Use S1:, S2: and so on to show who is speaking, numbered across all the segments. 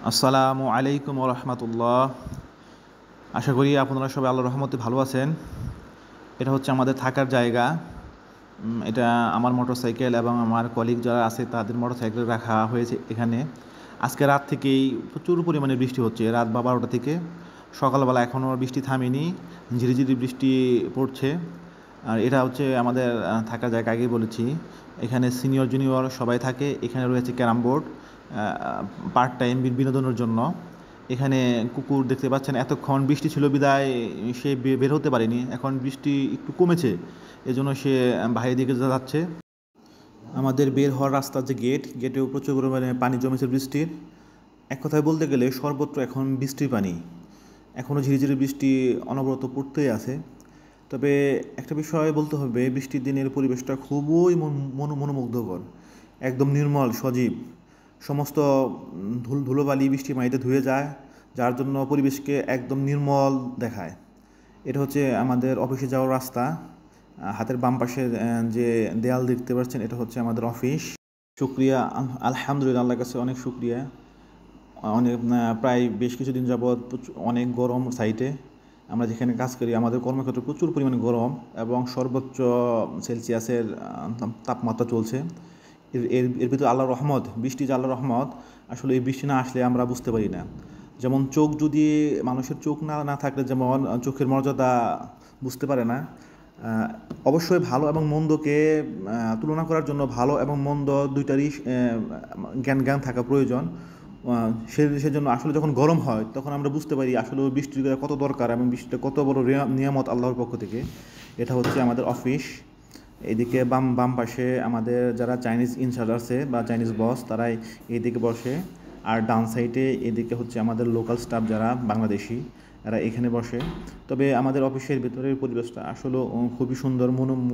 S1: আসসালামু আলাইকুম রহমতুল্লাহ। আশা করি আপনারা সবাই আল্লাহর রহমতে ভালো আছেন। এটা হচ্ছে আমাদের থাকার জায়গা। এটা আমার মোটরসাইকেল এবং আমার কলিগ যারা আছে তাদের মোটরসাইকেল রাখা হয়েছে এখানে। আজকে রাত থেকেই প্রচুর পরিমাণে বৃষ্টি হচ্ছে, রাত 12টা থেকে। সকালবেলা এখনও বৃষ্টি থামেনি, ঝিরিঝিরি বৃষ্টি পড়ছে। আর এটা হচ্ছে আমাদের থাকার জায়গা, আগেই বলেছি। এখানে সিনিয়র জুনিয়র সবাই থাকে। এখানে রয়েছে ক্যারাম বোর্ড পার্ট টাইম বিনোদনের জন্য। এখানে কুকুর দেখতে পাচ্ছেন, এতক্ষণ বৃষ্টি ছিল বিদায় সে বের হতে পারেনি। এখন বৃষ্টি একটু কমেছে, এজন্য সে বাইরের দিকে যাচ্ছে। আমাদের বের হওয়ার রাস্তার যে গেটেও প্রচুর পরিমাণে পানি জমেছে বৃষ্টির। এক কথায় বলতে গেলে সর্বত্র এখন বৃষ্টির পানি। এখনও ঝিরিঝিরি বৃষ্টি অনবরত পড়তেই আছে। তবে একটা বিষয় বলতে হবে, বৃষ্টির দিনের পরিবেশটা খুবই মনোমুগ্ধকর, একদম নির্মল সজীব। সমস্ত ধুলোবালি বৃষ্টির পানিতে ধুয়ে যায়, যার জন্য পরিবেশকে একদম নির্মল দেখায়। এটা হচ্ছে আমাদের অফিসে যাওয়ার রাস্তা। হাতের বাম পাশে যে দেয়াল দেখতে পাচ্ছেন, এটা হচ্ছে আমাদের অফিস। শুক্রিয়া, আলহামদুলিল্লাহ, আল্লাহর কাছে অনেক শুক্রিয়া। অনেক প্রায় বেশ কিছুদিন যাবৎ অনেক গরম সাইটে। আমরা যেখানে কাজ করি আমাদের কর্মক্ষেত্রে প্রচুর পরিমাণে গরম এবং সর্বোচ্চ সেলসিয়াসের তাপমাত্রা চলছে। এর ভিতরে আল্লাহর রহমত, বৃষ্টি যে আল্লাহর রহমত, আসলে এই বৃষ্টি না আসলে আমরা বুঝতে পারি না। যেমন চোখ যদি, মানুষের চোখ না থাকলে যেমন চোখের মর্যাদা বুঝতে পারে না, অবশ্যই ভালো এবং মন্দকে তুলনা করার জন্য ভালো এবং মন্দ দুইটারই জ্ঞান থাকা প্রয়োজন। সেজন্য আসলে যখন গরম হয় তখন আমরা বুঝতে পারি আসলে বৃষ্টির কত দরকার এবং বৃষ্টিটা কত বড় নিয়ামত আল্লাহর পক্ষ থেকে। এটা হচ্ছে আমাদের অফিস। এইদিকে বাম পাশে আমাদের যারা চাইনিজ ইনচার্জ আছে বা চাইনিজ বস, তারাই এইদিকে বসে। আর ডান সাইডে এদিকে হচ্ছে আমাদের লোকাল স্টাফ যারা বাংলাদেশি, এরা এখানে বসে। তবে আমাদের অফিসের ভিতরের পরিবেশটা আসলে খুবই সুন্দর,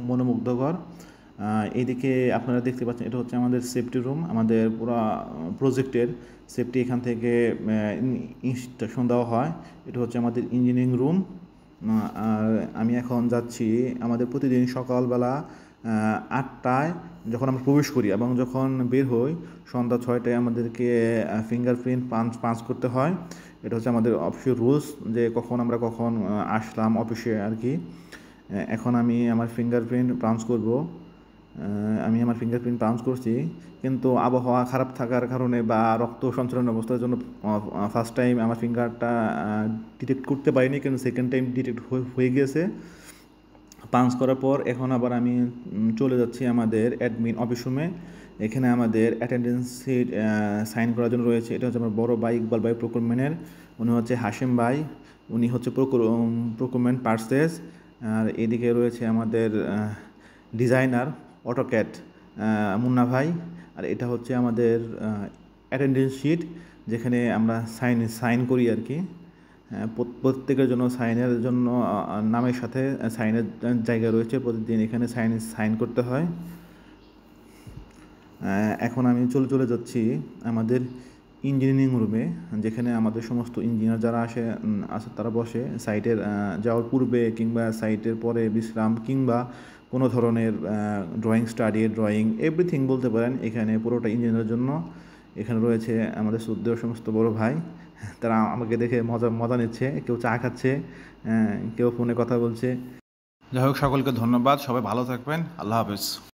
S1: মনোমুগ্ধকর। এইদিকে আপনারা দেখতে পাচ্ছেন, এটা হচ্ছে আমাদের সেফটি রুম, আমাদের পুরো প্রজেক্টের সেফটি এখান থেকে ইনস্ট্রাকশন দেওয়া হয়। এটা হচ্ছে আমাদের ইঞ্জিনিয়ারিং রুম। আর আমি এখন যাচ্ছি, আমাদের প্রতিদিন সকালবেলা 8টায় যখন আমরা প্রবেশ করি এবং যখন বের হই সন্ধ্যা 6টায় আমাদেরকে ফিঙ্গারপ্রিন্ট পাঞ্চ করতে হয়। এটা হচ্ছে আমাদের অফিসের রুলস, যে কখন আসলাম অফিসে আর কি। এখন আমি আমার ফিঙ্গারপ্রিন্ট পাঞ্চ করছি, কিন্তু আবহাওয়া খারাপ থাকার কারণে বা রক্ত সঞ্চালন অবস্থার জন্য ফার্স্ট টাইম আমার ফিঙ্গারটা ডিটেক্ট করতে পারিনি, কিন্তু সেকেন্ড টাইম ডিটেক্ট হয়ে গিয়েছে পাঞ্চ করার পর। এখন আবার আমি চলে যাচ্ছি আমাদের অ্যাডমিন অফিস রুমে। এখানে আমাদের অ্যাটেন্ডেন্স শিট সাইন করার জন্য রয়েছে। এটা হচ্ছে আমার বড় ভাই, ইকবাল ভাই প্রকুরমেন্টের। উনি হচ্ছে হাশিম ভাই, উনি হচ্ছে প্রকুরমেন্ট পার্সেস। আর এদিকে রয়েছে আমাদের ডিজাইনার অটোক্যাড মুন্না ভাই। আর এটা হচ্ছে আমাদের অ্যাটেন্ডেন্স শিট, যেখানে আমরা সাইন করি আর কি। প্রত্যেকের জন্য সাইনের জন্য নামের সাথে সাইনের জায়গা রয়েছে, প্রতিদিন এখানে সাইন করতে হয়। এখন আমি চলে যাচ্ছি আমাদের ইঞ্জিনিয়ারিং রুমে, যেখানে আমাদের সমস্ত ইঞ্জিনিয়ার যারা আসে তারা বসে। সাইটের যাওয়ার পূর্বে কিংবা সাইটের পরে বিশ্রাম কিংবা কোনো ধরনের ড্রয়িং এভরিথিং বলতে পারেন, এখানে পুরোটা ইঞ্জিনিয়ারের জন্য। এখানে রয়েছে আমাদের শ্রদ্ধেয় সমস্ত বড় ভাই, তারা আমাকে দেখে মজা নিচ্ছে, কেউ চা খাচ্ছে, কেউ ফোনে কথা বলছে। যাই হোক, সকলকে ধন্যবাদ, সবাই ভালো থাকবেন, আল্লাহ হাফেজ।